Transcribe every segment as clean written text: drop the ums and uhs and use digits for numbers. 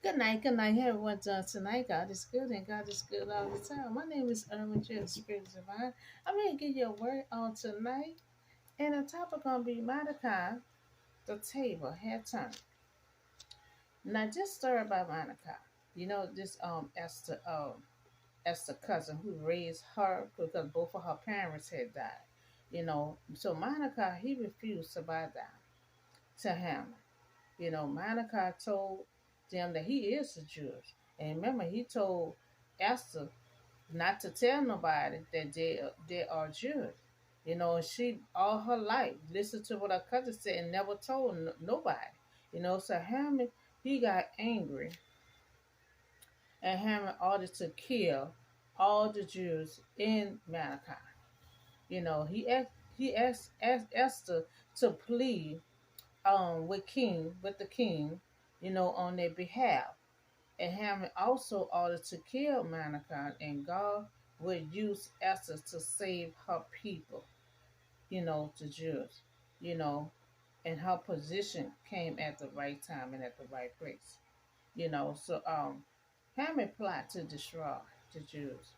Good night, hey everyone doing tonight. God is good and God is good all the time. My name is Irwin J. The Spirit is Divine. I'm going to give you a word on tonight. And the topic going to be Mordecai, the table had turned. Now, this story about Mordecai. This Esther cousin who raised her because both of her parents had died. So Mordecai, he refused to bow down to Haman. Mordecai told them that he is a Jew. And remember, he told Esther not to tell nobody that they are Jews. She all her life listened to what her cousin said and never told nobody. So Haman, he got angry and Haman ordered to kill all the Jews in Mordecai. He asked Esther to plead with the king, on their behalf. And Haman also ordered to kill Mordecai, and God would use Esther to save her people, the Jews, you know, and her position came at the right time and at the right place, So Haman plot to destroy the Jews.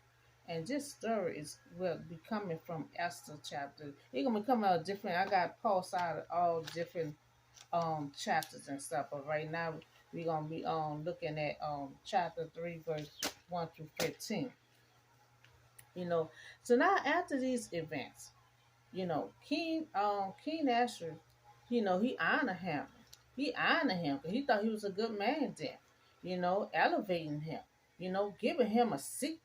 And this story will be coming from Esther chapter. It's gonna be coming out different. I got pulse out of all different chapters and stuff. But right now we're gonna be looking at chapter 3 verse 1 through 15. So now after these events, King Asher, he honored him. He honored him because he thought he was a good man then, elevating him, giving him a seat,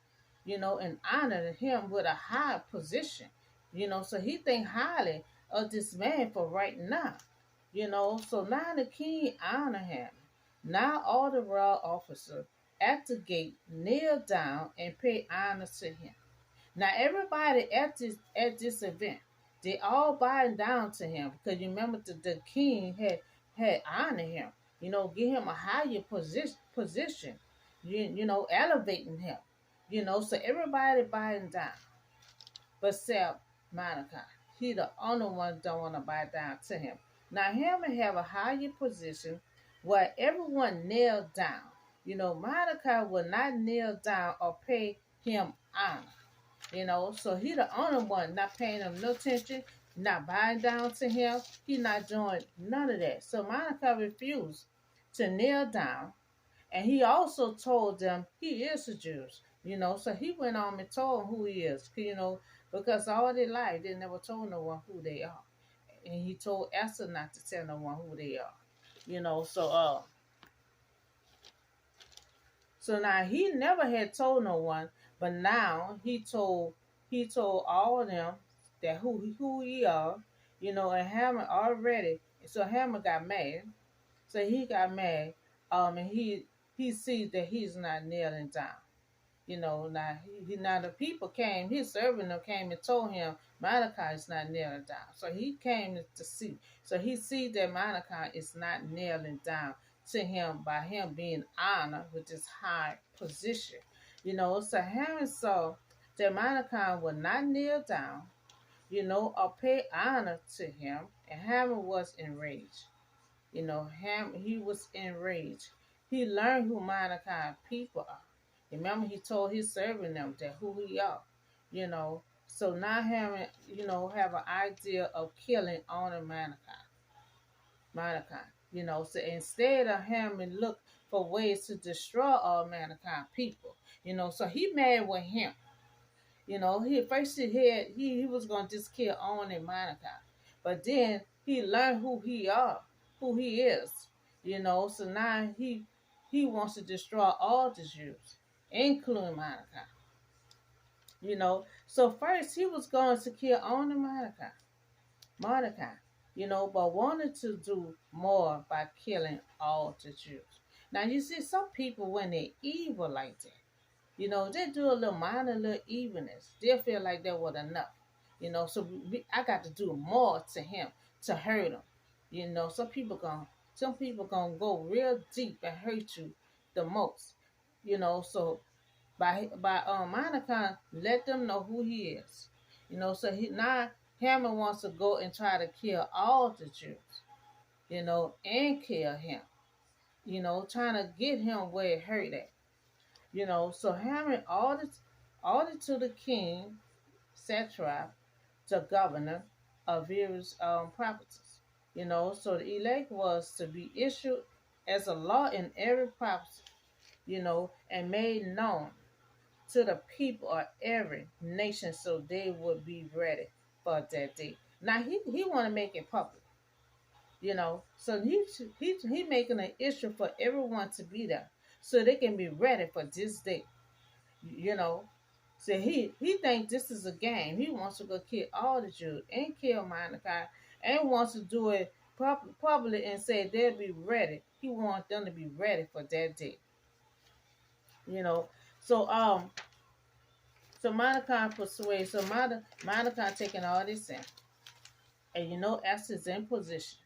and honoring him with a high position, so he think highly of this man for right now. So now the king honor him. Now all the royal officers at the gate kneel down and pay honor to him. Now everybody at this event, they all bowing down to him because you remember the king had honored him. Give him a higher position. Elevating him. So everybody bowing down, but except Mordecai. He the only one don't want to bow down to him. Now Haman have a higher position where everyone kneel down. Mordecai will not kneel down or pay him honor. So he the only one not paying him no attention, not bowing down to him. He not doing none of that. So Mordecai refused to kneel down, and he also told them he is a Jew. So he went on and told them who he is. Because all their life they never told no one who they are, and he told Esther not to tell no one who they are. So now he never had told no one, but now he told all of them that who he are, and Haman already. So Haman got mad. So he got mad, and he sees that he's not kneeling down. Now the people came, his servant them came and told him Mordecai is not kneeling down. So he came to see. So he sees that Mordecai is not kneeling down to him by him being honored with this high position. So Haman saw that Mordecai would not kneel down, or pay honor to him, and Haman was enraged. He was enraged. He learned who Mordecai people are. Remember, he told his servant them that who he are. So now Haman, have an idea of killing on Mordecai. So instead of Haman look for ways to destroy all Mordecai people. So he mad with him. He was gonna just kill on and Mordecai, but then he learned who he are, who he is. So now he wants to destroy all the Jews, including Mordecai. So first he was going to kill on and Mordecai, but wanted to do more by killing all the Jews. Now you see, some people when they're evil like that, they do a little minor little evilness. They feel like that was enough. So I got to do more to him to hurt him. Some people gonna go real deep and hurt you the most. So by Monica, let them know who he is. So he now Haman wants to go and try to kill all the Jews. And kill him. trying to get him where it hurt at. So Haman ordered to the king, satrap, the governor of various properties. So the elect was to be issued as a law in every property, and made known to the people of every nation so they would be ready for that day. Now he want to make it public, so he making an issue for everyone to be there so they can be ready for this day, you know. So he thinks this is a game. He wants to go kill all the Jews and kill Mordecai and wants to do it publicly and say they'll be ready. He wants them to be ready for that day, you know. So so Mordecai persuades. So Mordecai taking all this in, and Esther's in position.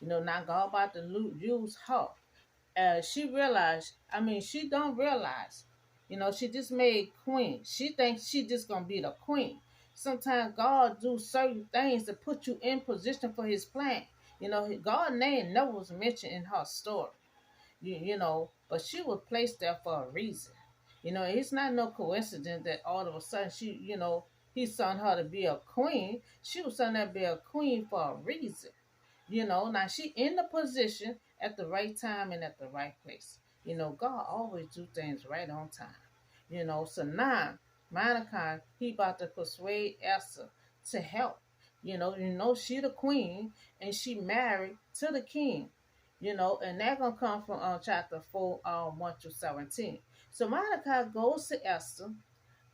Now God about to use her. She realized. I mean, she don't realize. She just made queen. She thinks she just gonna be the queen. Sometimes God do certain things to put you in position for His plan. God's name never was mentioned in her story. But she was placed there for a reason. It's not no coincidence that all of a sudden he sent her to be a queen. She was sent there to be a queen for a reason. Now she in the position at the right time and at the right place. God always do things right on time. So now Mordecai, he about to persuade Esther to help. She the queen and she married to the king. And that gonna come from chapter 4, 1 through 17. So Mordecai goes to Esther,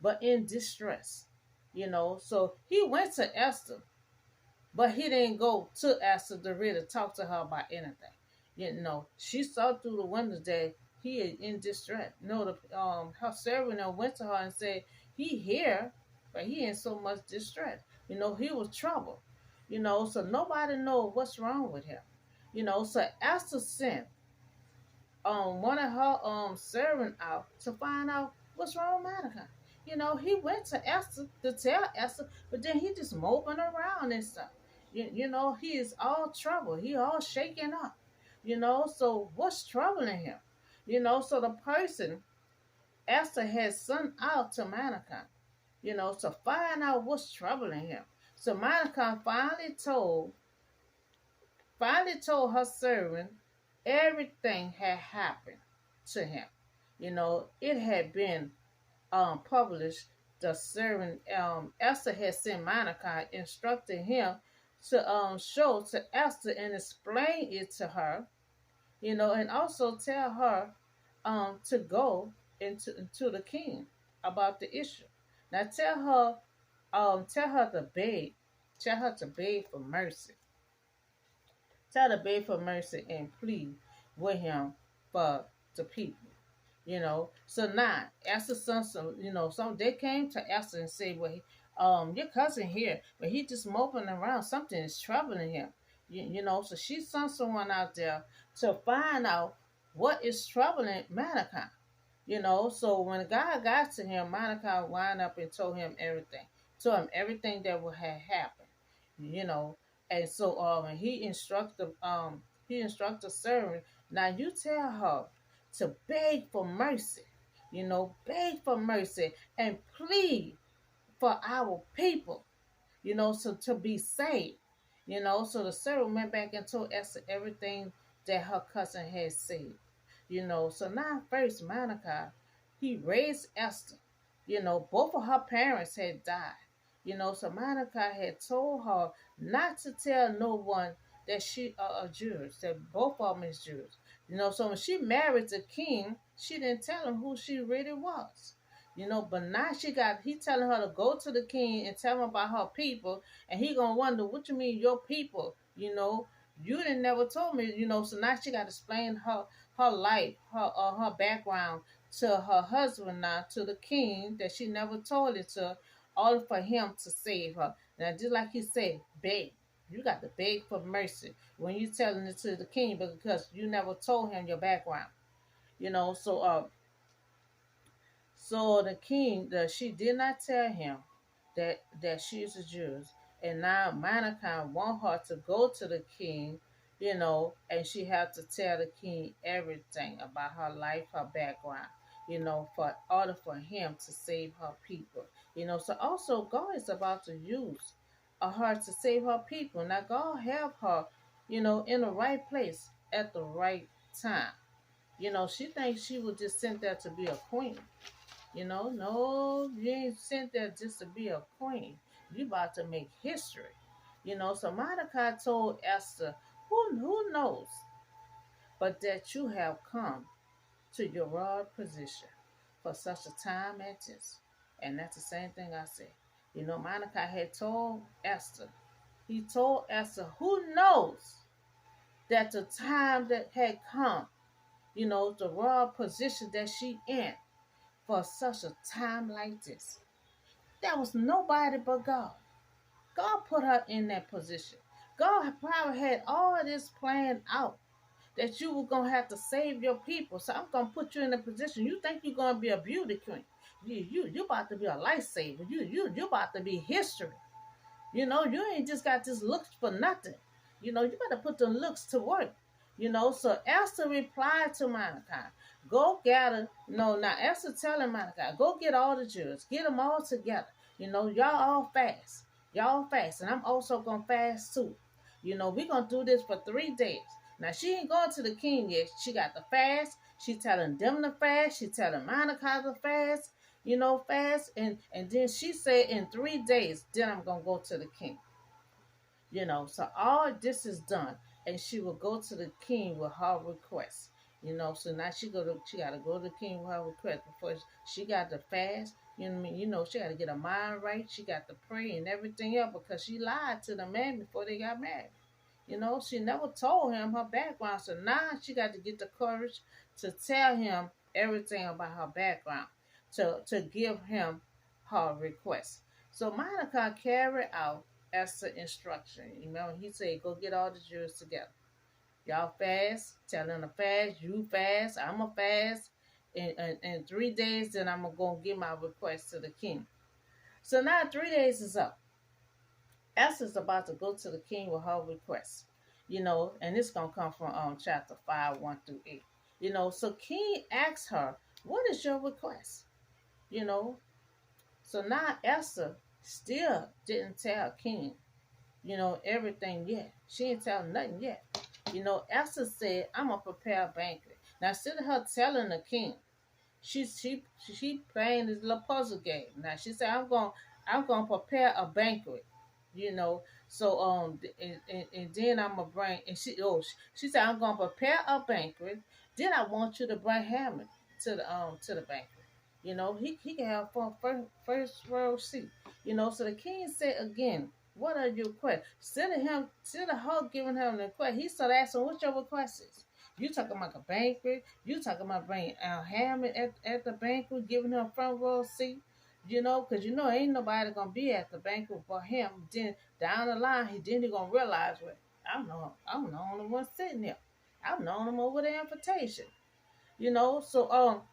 but in distress. So he went to Esther, but he didn't go to Esther to really talk to her about anything. She saw through the windows that he is in distress. Her servant went to her and said, "He here, but he in so much distress. He was troubled. So nobody know what's wrong with him. So Esther sent one of her servant out to find out what's wrong with Mordecai. He went to Esther to tell Esther, but then he just moping around and stuff. He is all trouble. He all shaken up. So what's troubling him? So the person Esther had sent out to Mordecai, to find out what's troubling him. So Mordecai finally told her servant everything had happened to him. It had been published. The servant Esther had sent Mordecai, instructing him to show to Esther and explain it to her, and also tell her to go into the king about the issue. Now tell her to beg for mercy. Tell her to beg for mercy and plead with him for the people. So now Esther some some they came to Esther and said, well, your cousin here, but he just moping around, something is troubling him. So she sent someone out there to find out what is troubling Mordecai. So when God got to him, Mordecai wound up and told him everything that had happened. you know. And so and he instructed the servant, now you tell her to beg for mercy, beg for mercy and plead for our people, so to be saved. So the servant went back and told Esther everything that her cousin had said. So now first Mordecai, he raised Esther. Both of her parents had died. So Mordecai had told her not to tell no one that she are Jews, that both of them is Jews. So when she married the king, she didn't tell him who she really was. But now he telling her to go to the king and tell him about her people, and he gonna wonder, what you mean your people? You didn't never told me, so now she got to explain her life, her background to her husband now, to the king, that she never told it to, all for him to save her. Now, just like he said, beg. You got to beg for mercy when you telling it to the king, because you never told him your background. So the king, she did not tell him that she is a Jew, and now Mordecai want her to go to the king and she had to tell the king everything about her life, her background, for order for him to save her people. So also God is about to use her to save her people. Now God have her, in the right place at the right time. She thinks she was just sent there to be a queen. No, you ain't sent there just to be a queen. You about to make history. So Mordecai told Esther, who knows, but that you have come to your royal position for such a time as this. And that's the same thing I said. Mordecai had told Esther, he told Esther, who knows that the time that had come, the royal position that she in for such a time like this. That was nobody but God. God put her in that position. God probably had all this planned out that you were gonna have to save your people. So I'm gonna put you in a position. You think you're gonna be a beauty queen? You about to be a lifesaver. You about to be history. You ain't just got this looks for nothing. You gotta put the looks to work. So Esther replied to Mordecai, go gather. No, now Esther telling Mordecai, go get all the Jews, get them all together. Y'all all fast. Y'all fast. And I'm also gonna fast too. We're gonna do this for 3 days. Now she ain't going to the king yet. She got the fast. She telling them to fast. She telling Mordecai to fast, fast. And then she said in 3 days, then I'm gonna go to the king. So all this is done, and she will go to the king with her request. So now she gotta go to the king with her request before she got to fast. You know what I mean? She got to get her mind right. She got to pray and everything else because she lied to the man before they got married. She never told him her background. So now she got to get the courage to tell him everything about her background, to give him her request. So Mordecai carried out Esther's instruction. He said, go get all the Jews together. Y'all fast, tell them to fast, you fast, I'm a fast. In 3 days, then I'm going to give my request to the king. So now 3 days is up. Esther's about to go to the king with her request, and it's gonna come from chapter 5, 1-8. So King asks her, what is your request? You know, so now Esther still didn't tell King, everything yet. She didn't tell nothing yet. Esther said, I'm gonna prepare a banquet. Now instead of her telling the king, she playing this little puzzle game. Now she said, I'm gonna prepare a banquet, So and then I'm gonna bring and she said I'm gonna prepare a banquet. Then I want you to bring Hammond to the banquet. He can have first row seat. So the king said again, what are your requests? Instead of her giving him the request, he started asking what your request is. You talking about a banquet? You talking about bringing Hammond at the banquet, giving him front row seat? Because ain't nobody gonna be at the banquet for him. Then down the line, he gonna realize, well, I'm the only one sitting there. I'm the only one over the invitation. So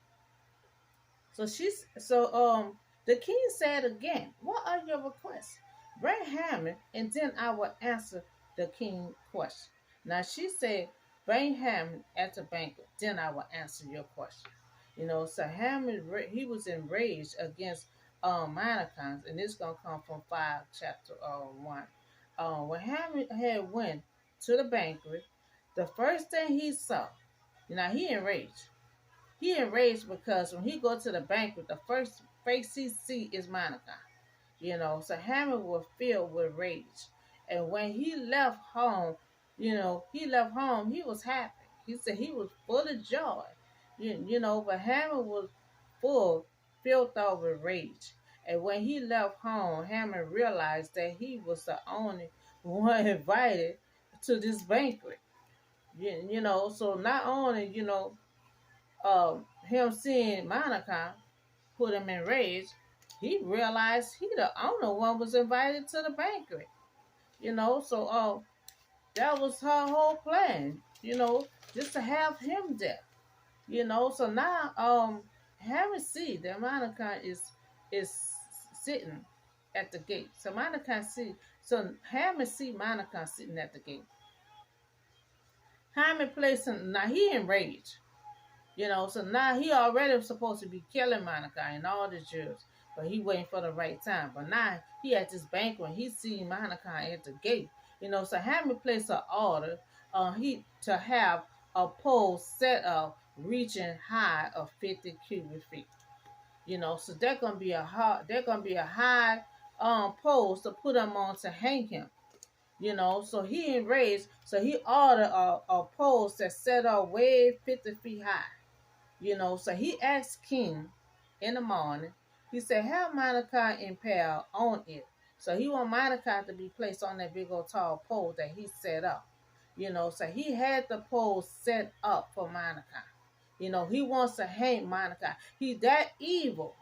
the king said again, what are your requests? Bring Hammond, and then I will answer the king's question. Now she said, bring Hammond at the banquet, then I will answer your question. So Hammond, he was enraged against Mordecai, and this gonna come from 5 chapter 1. When Hammond had went to the banquet, the first thing he saw, he enraged. He enraged because when he go to the banquet, the first face he see is Mordecai. So Haman was filled with rage. And when he left home, he was happy. He said he was full of joy. But Haman was filled over with rage. And when he left home, Haman realized that he was the only one invited to this banquet. So not only, him seeing Monica put him in rage, he realized he the only one was invited to the banquet. So that was her whole plan, just to have him there. So now Harry see that Monica is sitting at the gate. So Harry see Monica sitting at the gate. Haman placed him, now he enraged. So now he already was supposed to be killing Mordecai and all the Jews, but he waiting for the right time. But now he at this banquet, he see Mordecai at the gate. So Haman placed an order, he to have a pole set up reaching high of 50 cubic feet. So they're gonna be a high post to put him on to hang him. So he enraged, so he ordered a post that set up way 50 feet high. So he asked King in the morning, he said, have Mordecai impaled on it. So he want Mordecai to be placed on that big old tall pole that he set up. So he had the pole set up for Mordecai. He wants to hang Mordecai. He's that evil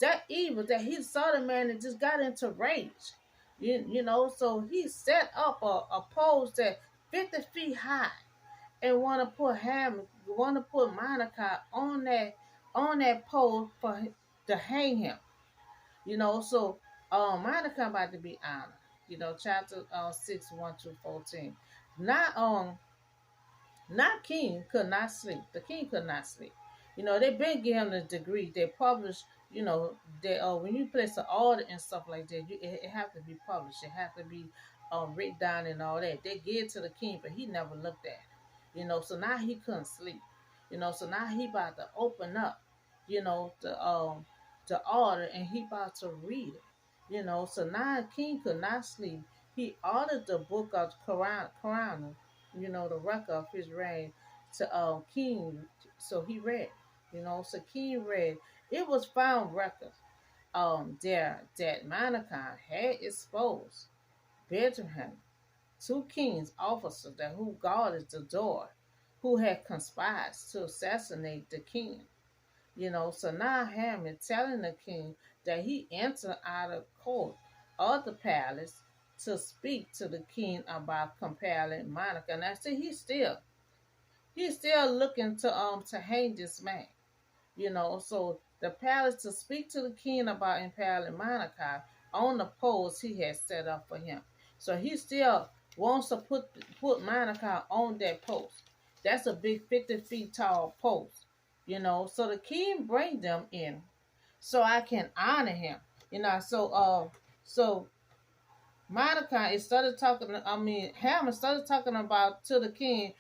that he saw the man that just got into rage. So he set up a pole that 50 feet high and want to put Mordecai on that pole for to hang him. So Mordecai about to be honored. Chapter 6, 1 to 14. Not not king could not sleep. The king could not sleep. They been giving him the degree. They published. They when you place an order and stuff like that, it have to be published. It have to be written down and all that. They give it to the king, but he never looked at it. So now he couldn't sleep. So now he about to open up. The order and he about to read it. So now the king could not sleep. He ordered the book of Quran, the record of his reign to King. So he read, so King read. It was found record there that Mordecai had exposed Benjamin, two king's officers that who guarded the door, who had conspired to assassinate the king. So now Haman telling the king that he entered out of court of the palace to speak to the king about compelling Mordecai. Now see, he's still looking to hang this man. So the palace to speak to the king about impaling Mordecai on the post he had set up for him. So he still wants to put Mordecai on that post. That's a big 50 feet tall post. So the king bring them in so I can honor him. So Mordecai started talking. Haman started talking about to the king.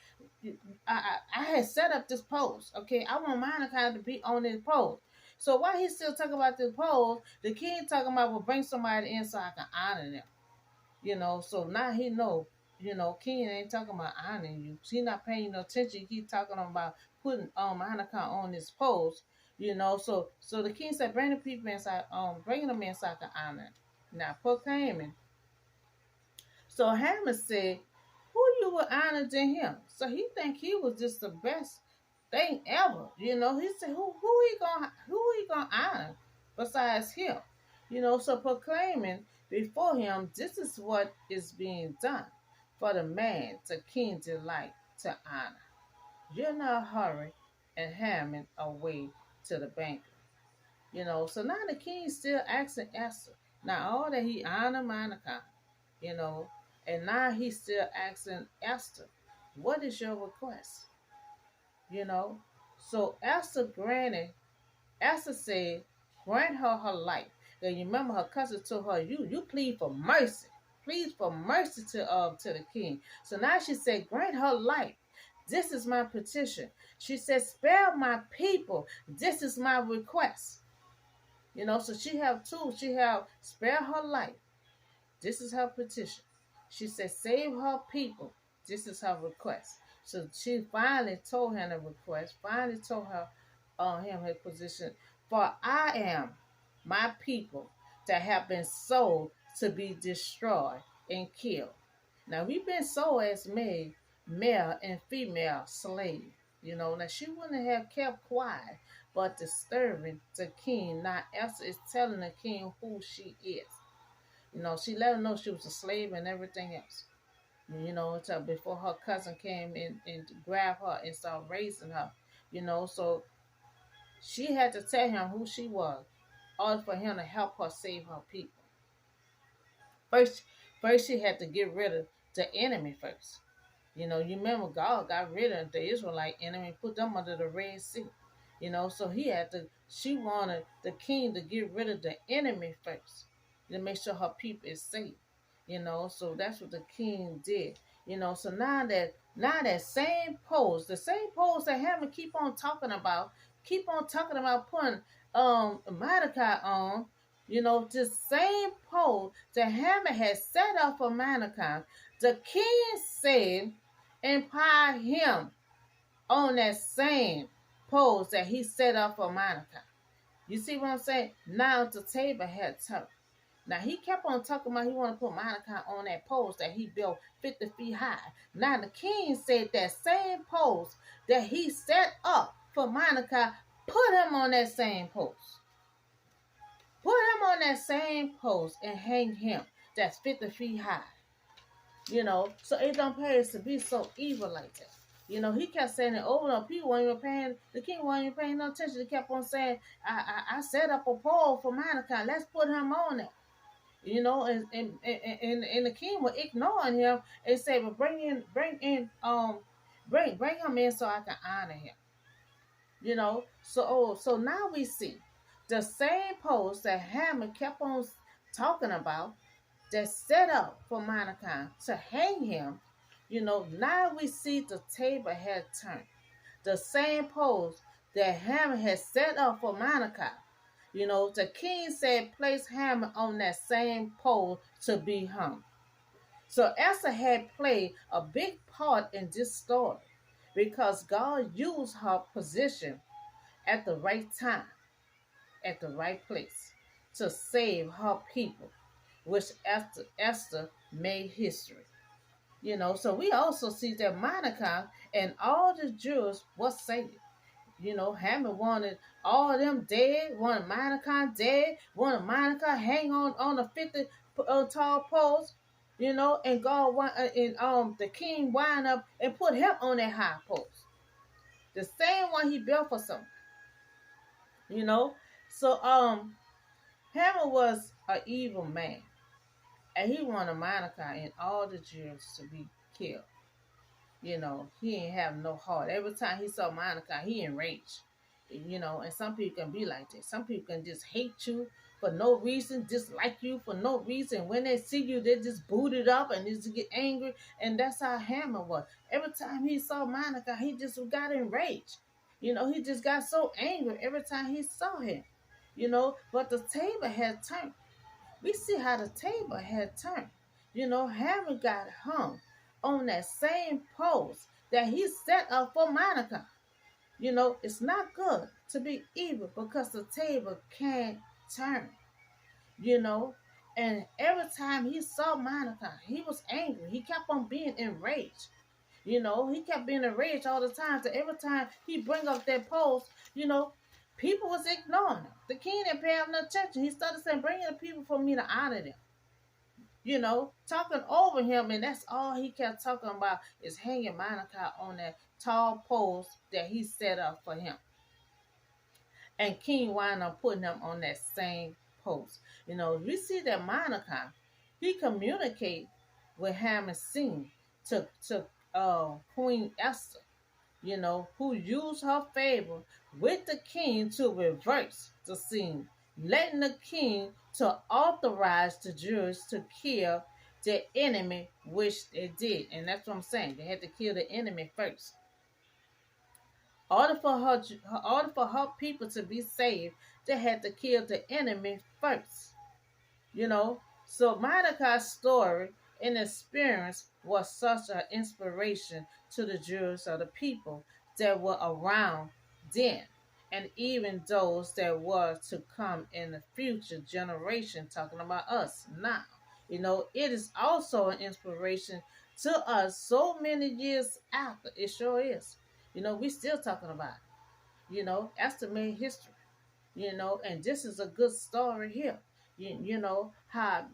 I had set up this post. Okay, I want Mordecai to be on this post. So while he's still talking about this post, the king talking about will bring somebody in so I can honor them. So now he know. King ain't talking about honoring you. He not paying no attention. He talking about putting Mordecai on this post. So the king said, bring the people inside. Bring them in so I can honor them. Now proclaiming. So Haman said, who you would honor than him? So he think he was just the best thing ever. He said, who he gonna honor besides him? So proclaiming before him, this is what is being done for the man to king delight to honor. You're not hurry and Haman away to the banquet. So now the king still asking Esther. Now all that he honor Mordecai, you know, and now he's still asking Esther, what is your request? You know, so Esther said, grant her her life. And you remember her cousin told her, you plead for mercy. Plead for mercy to the king. So now she said, grant her life. This is my petition. She said, spare my people. This is my request. So she have two. She have spare her life. This is her petition. She said, save her people. This is her request. So she finally told him the request, finally told her him her position. For I am my people that have been sold to be destroyed and killed. Now we've been sold as male and female slave. Now she wouldn't have kept quiet, but disturbing the king. Now Esther is telling the king who she is. She let him know she was a slave and everything else. Until before her cousin came in and grabbed her and started raising her. So she had to tell him who she was, in order for him to help her save her people. First she had to get rid of the enemy first. You remember God got rid of the Israelite enemy, put them under the Red Sea. So she wanted the king to get rid of the enemy first to make sure her people is safe. So that's what the king did. So now that same post that Haman keep on talking about putting Mordecai on, this same post that Haman had set up for Mordecai, the king said, empower him on that same post that he set up for Mordecai. You see what I'm saying? Now the table had turned. Now he kept on talking about he wanted to put Mordecai on that post that he built 50 feet high. Now the king said that same post that he set up for Mordecai, put him on that same post. Put him on that same post and hang him. That's 50 feet high. So it don't pay us to be so evil like that. He kept saying it over and over. People weren't even paying, the king wasn't even paying no attention. He kept on saying, I set up a pole for Mordecai. Let's put him on it. And the king was ignoring him and said, well, bring him in so I can honor him. So now we see the same post that Haman kept on talking about that set up for Mordecai to hang him. Now we see the table had turned. The same post that Haman had set up for Mordecai. The king said, place Haman on that same pole to be hung. So Esther had played a big part in this story because God used her position at the right time, at the right place, to save her people, which Esther made history. So we also see that Mordecai and all the Jews were saved. Haman wanted all of them dead, wanted Mordecai dead, wanted Mordecai hang on a 50 tall post, and God the king wind up and put him on that high post, the same one he built for some. So Haman was an evil man, and he wanted Mordecai and all the Jews to be killed. He ain't have no heart. Every time he saw Mordecai, he enraged. And some people can be like that. Some people can just hate you for no reason, dislike you for no reason. When they see you, they just boot it up and just get angry. And that's how Haman was. Every time he saw Mordecai, he just got enraged. He just got so angry every time he saw him. But the table had turned. We see how the table had turned. Haman got hung on that same post that he set up for Mordecai. It's not good to be evil because the table can't turn. And every time he saw Mordecai, he was angry. He kept on being enraged. He kept being enraged all the time. So every time he bring up that post, people was ignoring him. The king didn't pay him no attention. He started saying, bring in the people for me to honor them. Talking over him, and that's all he kept talking about is hanging Mordecai on that tall post that he set up for him. And King wound up putting him on that same post. We see that Mordecai, he communicated with Haman's scene to Queen Esther, who used her favor with the king to reverse the scene, letting the king to authorize the Jews to kill the enemy, which they did. And that's what I'm saying. They had to kill the enemy first. In order for her people to be saved, they had to kill the enemy first. So Mordecai's story and experience was such an inspiration to the Jews or the people that were around then, and even those that were to come in the future generation, talking about us now. It is also an inspiration to us so many years after. It sure is. We still talking about it. Esther made history. And this is a good story here. How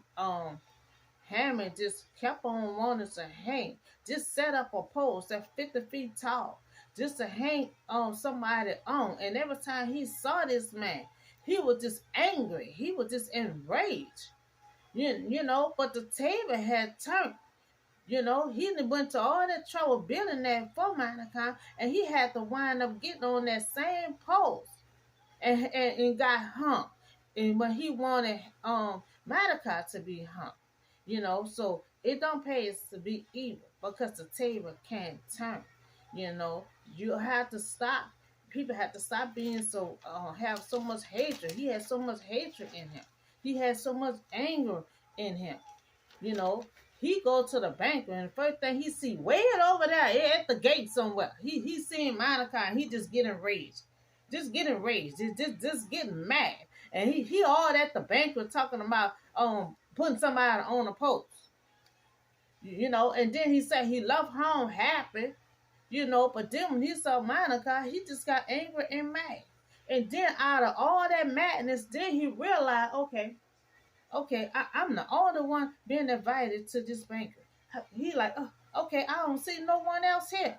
Haman just kept on wanting to hang, just set up a post that's 50 feet tall, just to hang on somebody on. And every time he saw this man, he was just angry. He was just enraged. But the table had turned. He done went to all that trouble building that for Mordecai, and he had to wind up getting on that same post and got hung. And when he wanted Mordecai to be hung, so it don't pay us to be evil because the table can't turn. You know, you have to stop. People have to stop being so have so much hatred. He had so much hatred in him. He had so much anger in him. You know, he go to the banquet and the first thing he see way over there at the gate somewhere. He seen Monica and he just getting raged, just getting mad. And he all at the banquet talking about putting somebody on a post. And then he said he left home happy. But then when he saw Monica, he just got angry and mad. And then out of all that madness, then he realized, okay, I'm the only one being invited to this banquet. He like, oh, okay, I don't see no one else here.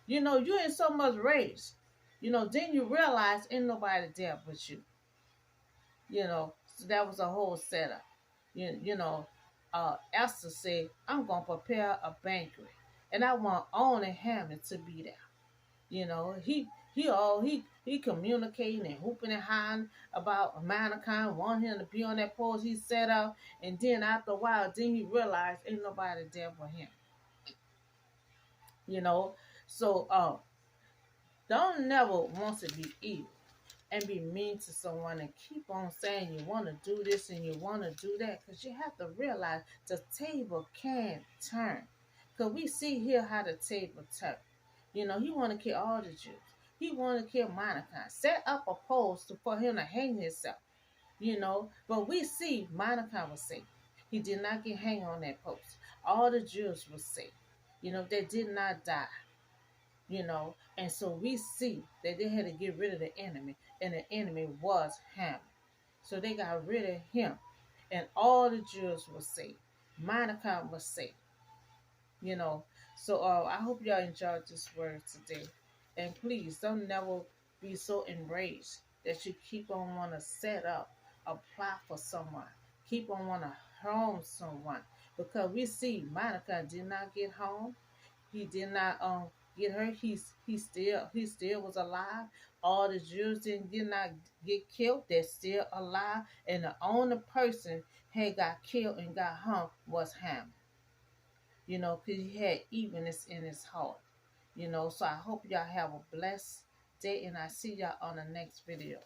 You in so much rage. Then you realize ain't nobody there but you. So that was a whole setup. Esther said, I'm gonna prepare a banquet, and I want only Hammond to be there. He communicating and hooping and hollering about Mankind, want him to be on that post he set up, and then after a while, then he realized ain't nobody there for him. You know, so don't never want to be evil and be mean to someone and keep on saying you want to do this and you want to do that, because you have to realize the table can turn. Because we see here how the table turned. He want to kill all the Jews. He want to kill Mordecai. Set up a post for him to hang himself. But we see Mordecai was safe. He did not get hanged on that post. All the Jews were safe. They did not die. And so we see that they had to get rid of the enemy, and the enemy was Haman. So they got rid of him, and all the Jews were safe. Mordecai was safe. you know. So I hope y'all enjoyed this word today. And please don't never be so enraged that you keep on want to set up a plot for someone. Keep on want to harm someone. Because we see Monica did not get home. He did not get hurt. He still was alive. All the Jews did not get killed. They're still alive. And the only person had got killed and got hung was Haman. Because he had evenness in his heart. So I hope y'all have a blessed day, and I see y'all on the next video.